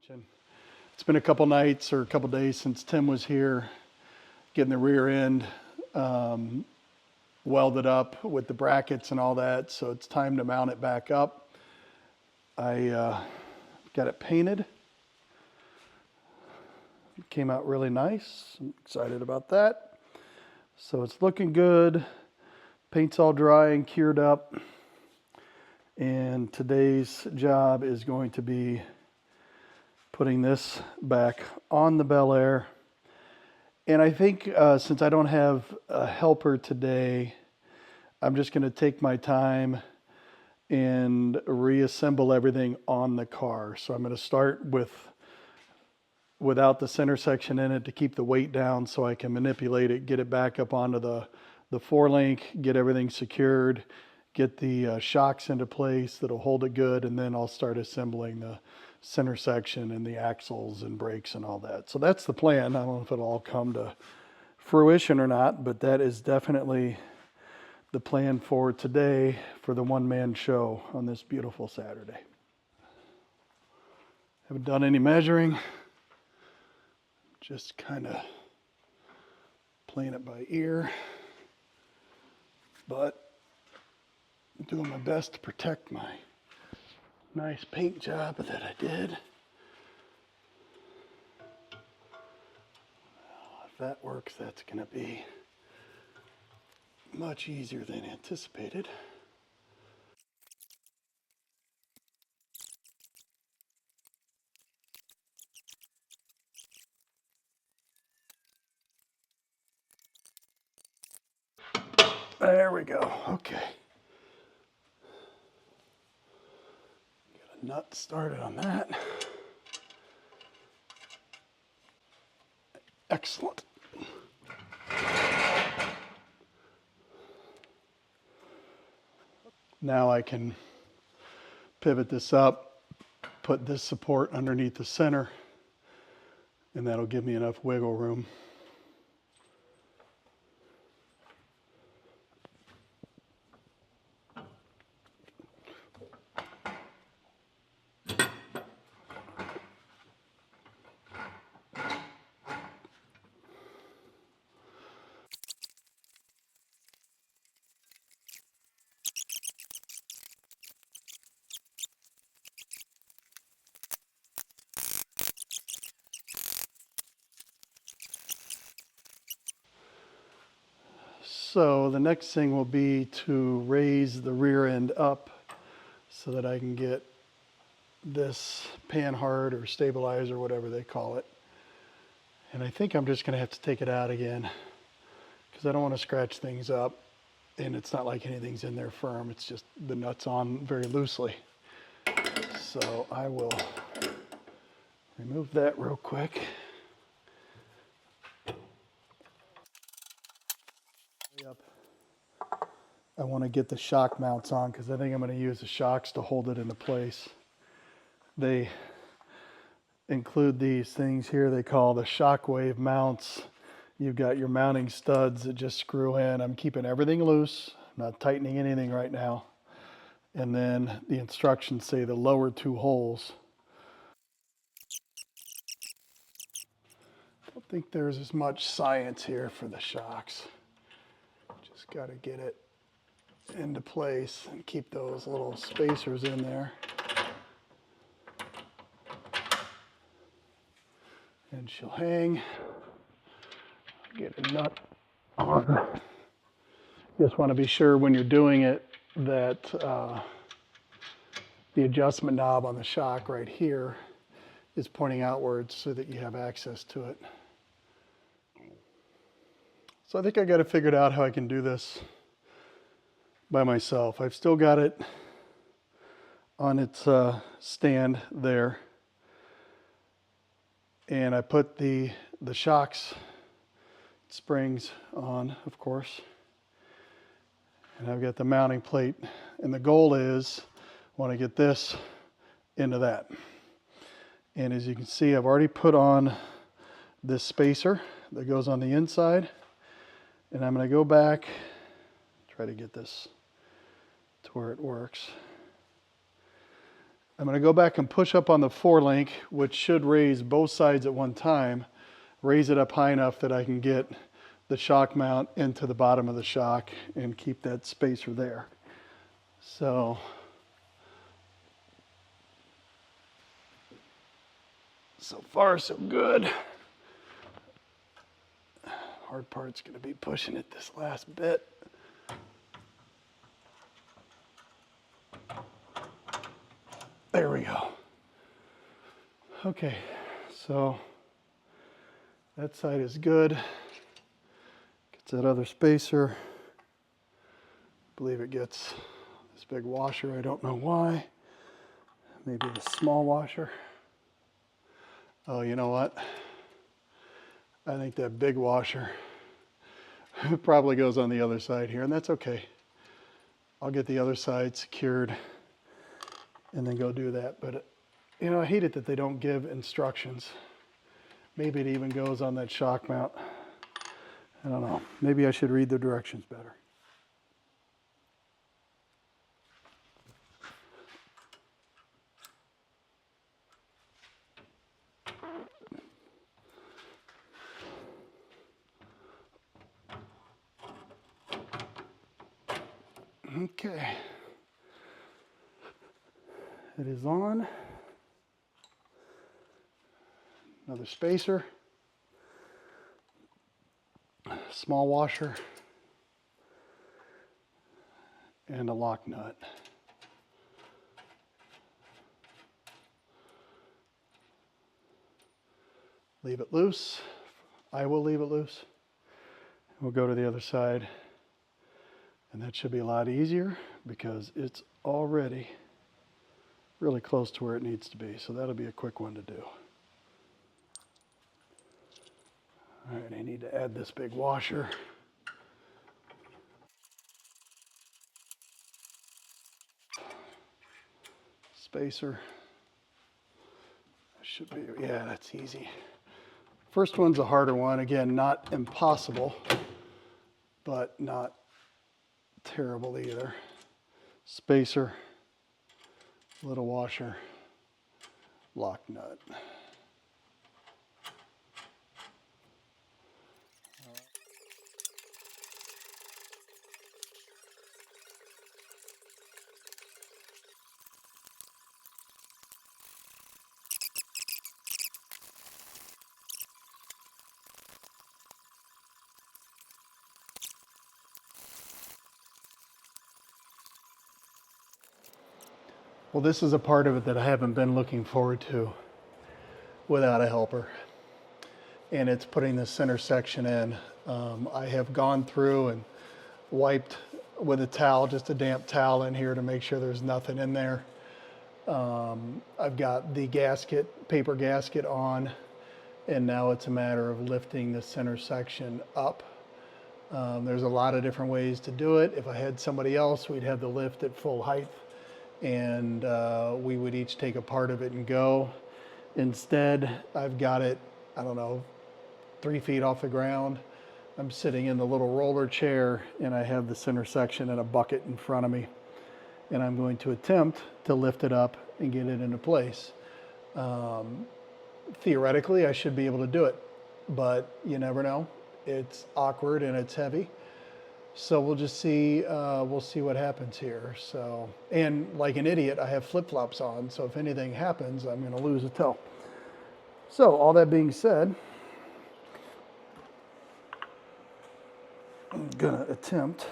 It's been a couple nights or a couple days since Tim was here, getting the rear end welded up with the brackets and all that, so it's time to mount it back up. I got it painted. It came out really nice. I'm excited about that. So it's looking good. Paint's all dry and cured up. And today's job is going to be putting this back on the Bel Air. And I think since I don't have a helper today, I'm just going to take my time and reassemble everything on the car. So I'm going to start without the center section in it to keep the weight down so I can manipulate it, get it back up onto the 4-link, get everything secured, get the shocks into place that'll hold it good, and then I'll start assembling the center section and the axles and brakes and all that. So that's the plan. I don't know if it'll all come to fruition or not, but that is definitely the plan for today for the one-man show on this beautiful Saturday. Haven't done any measuring, just kind of playing it by ear, but I'm doing my best to protect my nice paint job that I did. Well, if that works, that's going to be much easier than anticipated. There we go. Okay. Got a nut started on that. Excellent. Now I can pivot this up, put this support underneath the center, and that'll give me enough wiggle room. So the next thing will be to raise the rear end up so that I can get this panhard or stabilizer, whatever they call it. And I think I'm just going to have to take it out again because I don't want to scratch things up. And it's not like anything's in there firm. It's just the nuts on very loosely. So I will remove that real quick. I want to get the shock mounts on because I think I'm going to use the shocks to hold it into place. They include these things here they call the shockwave mounts. You've got your mounting studs that just screw in. I'm keeping everything loose, I'm not tightening anything right now. And then the instructions say the lower 2 holes. I don't think there's as much science here for the shocks. Just got to get it into place and keep those little spacers in there. And she'll hang. Get a nut on. You just want to be sure when you're doing it that the adjustment knob on the shock right here is pointing outwards so that you have access to it. So I think I got it figured out how I can do this by myself. I've still got it on its stand there. And I put the shocks springs on, of course. And I've got the mounting plate. And the goal is I want to get this into that. And as you can see, I've already put on this spacer that goes on the inside. And I'm going to go back, try to get this to where it works. I'm going to go back and push up on the 4-link, which should raise both sides at one time, raise it up high enough that I can get the shock mount into the bottom of the shock and keep that spacer there. So far so good. Hard part's going to be pushing it this last bit. There we go. Okay, so that side is good. Gets that other spacer. I believe it gets this big washer. I don't know why. Maybe the small washer. Oh, you know what? I think that big washer probably goes on the other side here, and that's okay. I'll get the other side secured and then go do that. But, you know, I hate it that they don't give instructions. Maybe it even goes on that shock mount. I don't know. Maybe I should read the directions better. Okay. It is on. Another spacer. Small washer. And a lock nut. Leave it loose. I will leave it loose. We'll go to the other side. And that should be a lot easier because it's already really close to where it needs to be. So that'll be a quick one to do. All right, I need to add this big washer. Spacer. Should be, yeah, that's easy. First one's a harder one. Again, not impossible, but not terrible either. Spacer, little washer, lock nut. Well, this is a part of it that I haven't been looking forward to without a helper. And it's putting the center section in. I have gone through and wiped with a towel, just a damp towel in here to make sure there's nothing in there. I've got the gasket, paper gasket on, and now it's a matter of lifting the center section up. There's a lot of different ways to do it. If I had somebody else, we'd have the lift at full height, and we would each take a part of it and go. Instead, I've got it, I don't know, 3 feet off the ground. I'm sitting in the little roller chair and I have the center section in a bucket in front of me. And I'm going to attempt to lift it up and get it into place. Theoretically, I should be able to do it, but you never know. It's awkward and it's heavy. So we'll just see, we'll see what happens here. So, and like an idiot, I have flip-flops on. So if anything happens, I'm gonna lose a toe. So all that being said, I'm gonna attempt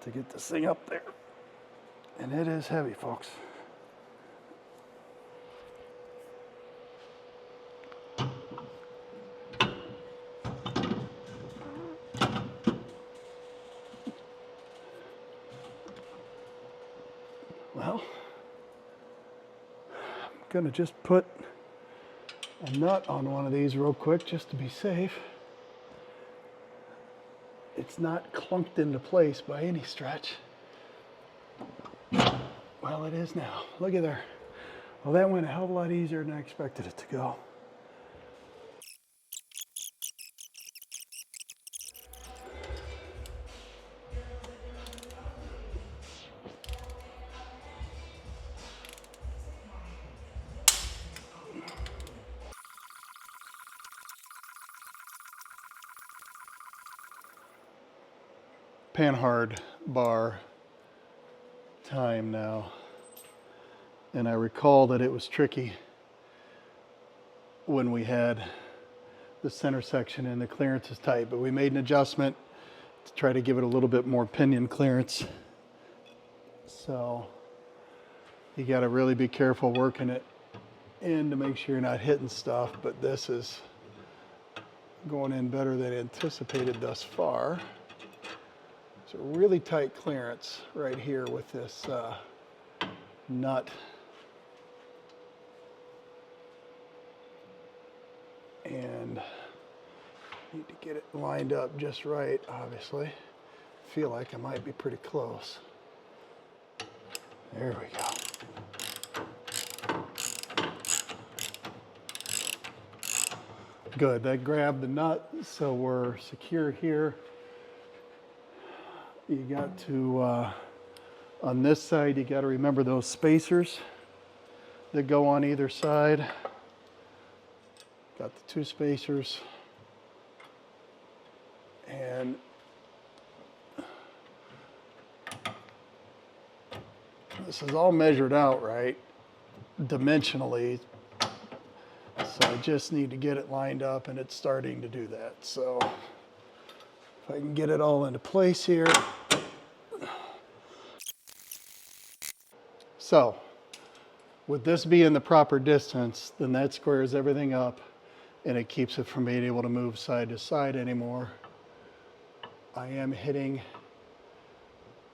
to get this thing up there. And it is heavy, folks. Well, I'm gonna just put a nut on one of these real quick just to be safe. It's not clunked into place by any stretch. Well, it is now. Look at there. Well, that went a hell of a lot easier than I expected it to go. panhard bar time now. And I recall that it was tricky when we had the center section and the clearance is tight, but we made an adjustment to try to give it a little bit more pinion clearance. So you got to really be careful working it in to make sure you're not hitting stuff, but this is going in better than anticipated thus far. It's a really tight clearance right here with this nut. And need to get it lined up just right, obviously. Feel like I might be pretty close. There we go. Good, that grabbed the nut, so we're secure here. You got to, on this side, you got to remember those spacers that go on either side. Got the two spacers. And this is all measured out right, dimensionally. So I just need to get it lined up, and it's starting to do that. So if I can get it all into place here. So with this being the proper distance, then that squares everything up and it keeps it from being able to move side to side anymore. I am hitting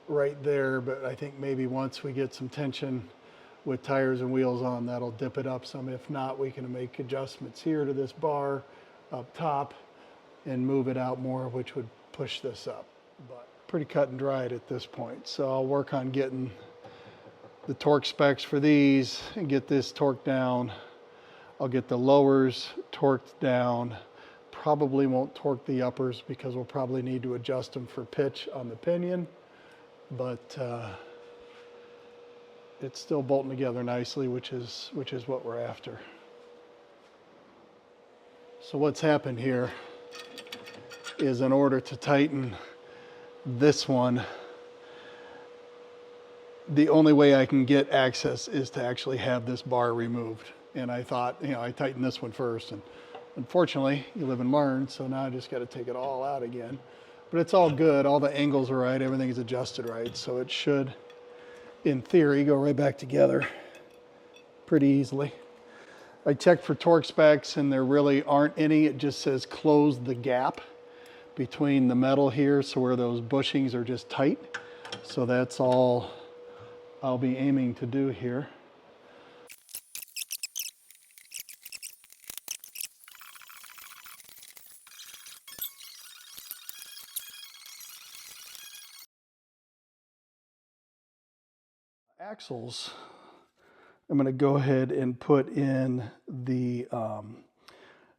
right there, but I think maybe once we get some tension with tires and wheels on, that'll dip it up some. If not, we can make adjustments here to this bar up top and move it out more, which would push this up. But pretty cut and dried at this point. So I'll work on getting the torque specs for these and get this torque down. I'll get the lowers torqued down. Probably won't torque the uppers because we'll probably need to adjust them for pitch on the pinion, but it's still bolting together nicely, which is what we're after. So what's happened here is, in order to tighten this one, the only way I can get access is to actually have this bar removed. And I thought, I tightened this one first, and unfortunately, you live and learn, so now I just got to take it all out again. But it's all good, all the angles are right, everything is adjusted right, so it should, in theory, go right back together pretty easily. I checked for torque specs and there really aren't any. It just says close the gap between the metal here, so where those bushings are just tight. So that's all I'll be aiming to do here. Axles, I'm going to go ahead and put in the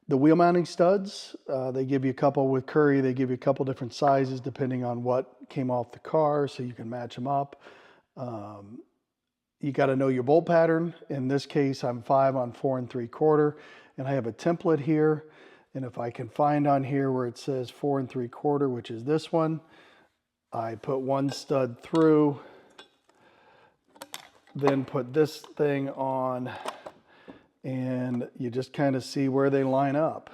wheel mounting studs. They give you a couple with Curry. They give you a couple different sizes depending on what came off the car, so you can match them up. You got to know your bolt pattern. In this case, I'm 5 on 4 3/4, and I have a template here. And if I can find on here where it says 4 3/4, which is this one, I put one stud through, then put this thing on, and you just kind of see where they line up.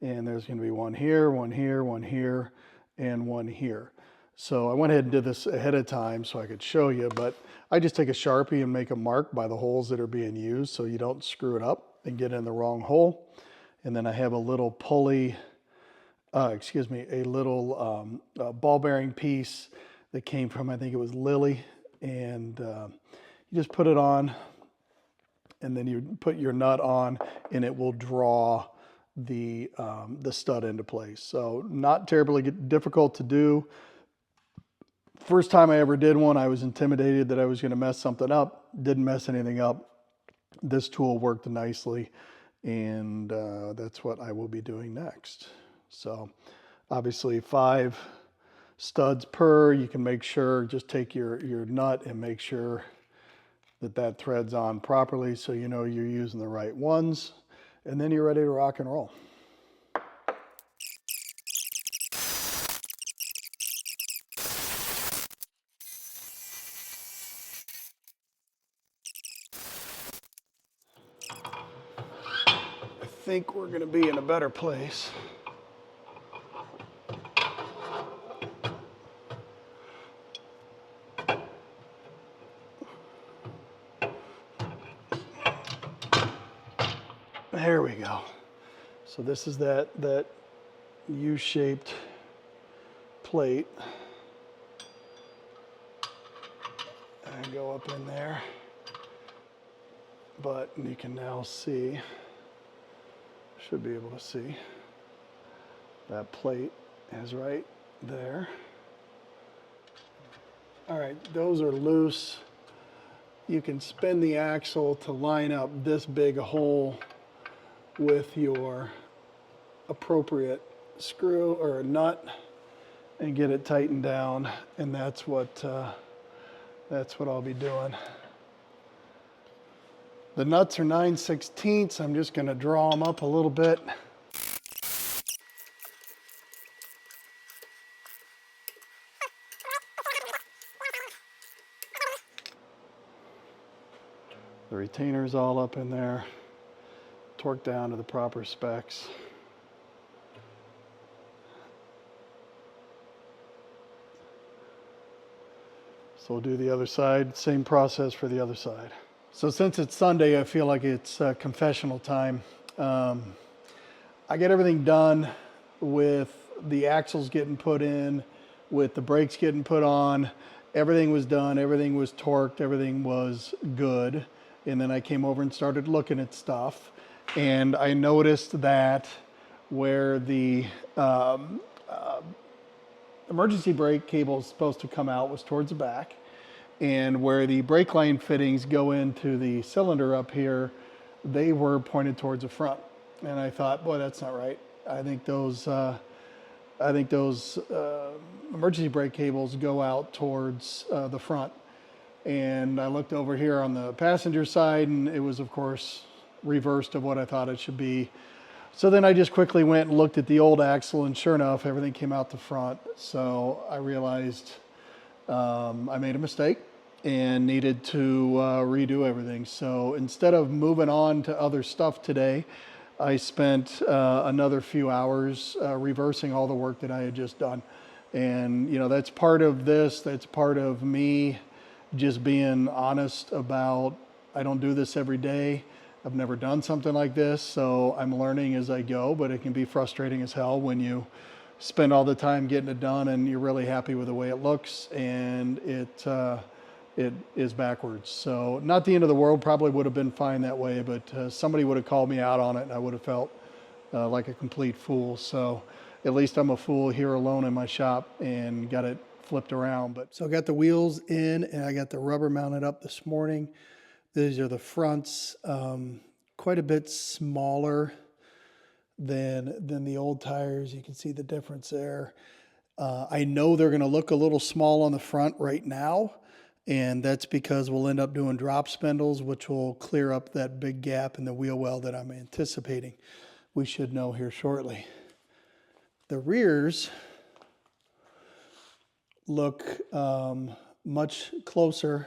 And there's going to be one here, one here, one here, and one here. So I went ahead and did this ahead of time so I could show you, but I just take a Sharpie and make a mark by the holes that are being used so you don't screw it up and get in the wrong hole. And then I have a little pulley, a little ball bearing piece that came from, I think it was Lily, and you just put it on, and then you put your nut on, and it will draw the stud into place. So not terribly difficult to do. First time I ever did one, I was intimidated that I was going to mess something up. Didn't mess anything up. This tool worked nicely, and that's what I will be doing next. So obviously 5 studs per. You can make sure, just take your nut and make sure that thread's on properly so you know you're using the right ones, and then you're ready to rock and roll. think we're going to be in a better place. There we go. So this is that U-shaped plate. And go up in there. But you can now see, should be able to see, that plate is right there. All right, those are loose. You can spin the axle to line up this big a hole with your appropriate screw or nut and get it tightened down, and that's what I'll be doing. The nuts are 9/16. I'm just going to draw them up a little bit. The retainer's all up in there, torqued down to the proper specs. So we'll do the other side, same process for the other side. So since it's Sunday, I feel like it's confessional time. I get everything done with the axles getting put in, with the brakes getting put on. Everything was done, everything was torqued, everything was good. And then I came over and started looking at stuff. And I noticed that where the emergency brake cable is supposed to come out was towards the back, and where the brake line fittings go into the cylinder up here, they were pointed towards the front. And I thought, boy, that's not right. I think those emergency brake cables go out towards the front. And I looked over here on the passenger side, and it was, of course, reversed of what I thought it should be. So then I just quickly went and looked at the old axle, and sure enough, everything came out the front. So I realized I made a mistake and needed to redo everything. So instead of moving on to other stuff today, I spent another few hours reversing all the work that I had just done. And, you know, that's part of this. That's part of me just being honest about, I don't do this every day. I've never done something like this, so I'm learning as I go, but it can be frustrating as hell when you spend all the time getting it done and you're really happy with the way it looks, and it is backwards. So not the end of the world, probably would have been fine that way, but somebody would have called me out on it and I would have felt like a complete fool. So at least I'm a fool here alone in my shop and got it flipped around. But so I got the wheels in and I got the rubber mounted up this morning. These are the fronts, quite a bit smaller than the old tires. You can see the difference there. I know they're going to look a little small on the front right now, and that's because we'll end up doing drop spindles, which will clear up that big gap in the wheel well that I'm anticipating. We should know here shortly. The rears look much closer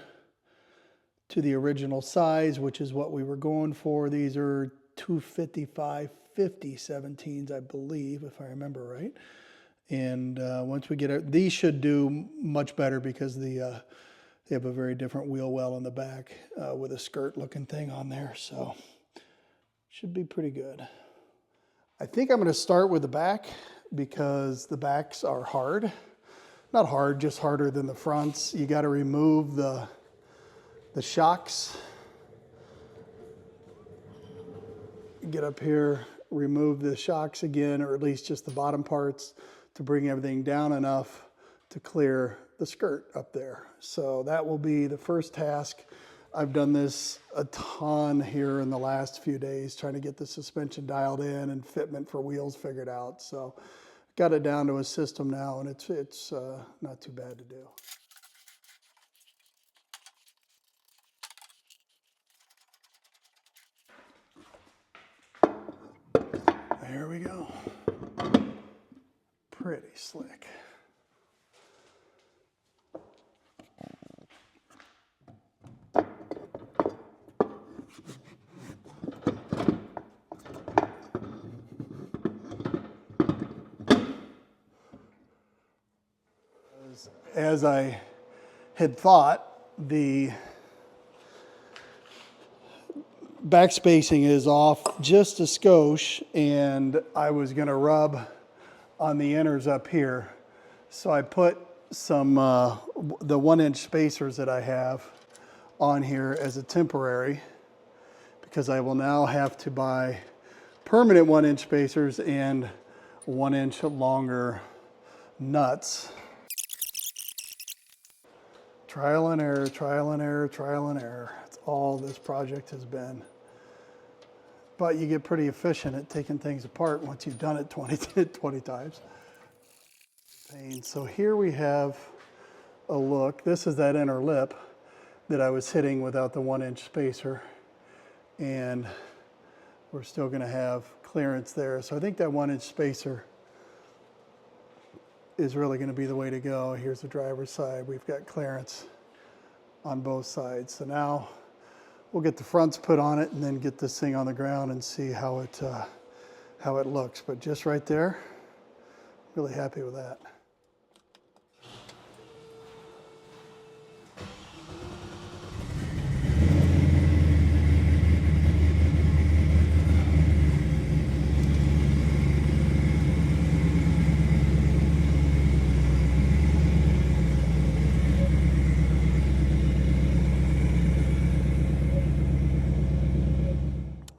to the original size, which is what we were going for. These are 255/50 17s, I believe, if I remember right. And once we get it, these should do much better because they have a very different wheel well in the back with a skirt looking thing on there. So should be pretty good. I think I'm going to start with the back because the backs are hard. Not hard, just harder than the fronts. You got to remove the shocks. Get up here, remove the shocks again, or at least just the bottom parts, to bring everything down enough to clear the skirt up there. So that will be the first task. I've done this a ton here in the last few days, trying to get the suspension dialed in and fitment for wheels figured out. So got it down to a system now, and it's not too bad to do. There we go. Pretty slick. As I had thought, the back spacing is off just a skosh, and I was going to rub on the inners up here. So I put some the 1-inch spacers that I have on here as a temporary, because I will now have to buy permanent 1-inch spacers and 1-inch longer nuts. Trial and error, trial and error, trial and error. That's all this project has been. But you get pretty efficient at taking things apart once you've done it 20 times. So here we have a look. This is that inner lip that I was hitting without the 1-inch spacer. And we're still going to have clearance there. So I think that 1-inch spacer is really going to be the way to go. Here's the driver's side. We've got clearance on both sides. So now we'll get the fronts put on it and then get this thing on the ground and see how it looks. But just right there, really happy with that.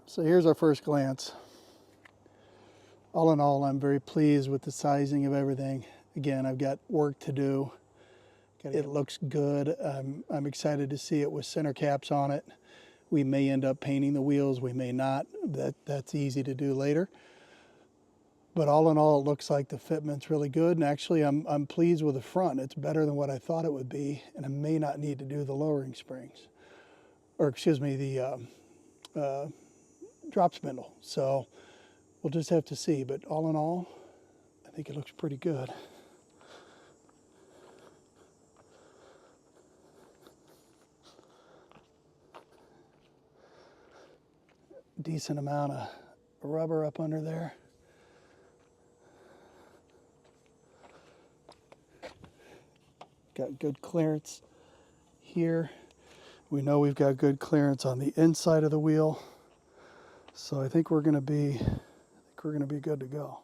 So here's our first glance. All in all, I'm very pleased with the sizing of everything. Again, I've got work to do. It looks good. I'm excited to see it with center caps on it. We may end up painting the wheels, we may not. That's easy to do later. But all in all, it looks like the fitment's really good. And actually, I'm pleased with the front. It's better than what I thought it would be. And I may not need to do the lowering springs. Or excuse me, the drop spindle. So we'll just have to see. But all in all, I think it looks pretty good. Decent amount of rubber up under there. Got good clearance here. We know we've got good clearance on the inside of the wheel. So I think we're going to be good to go.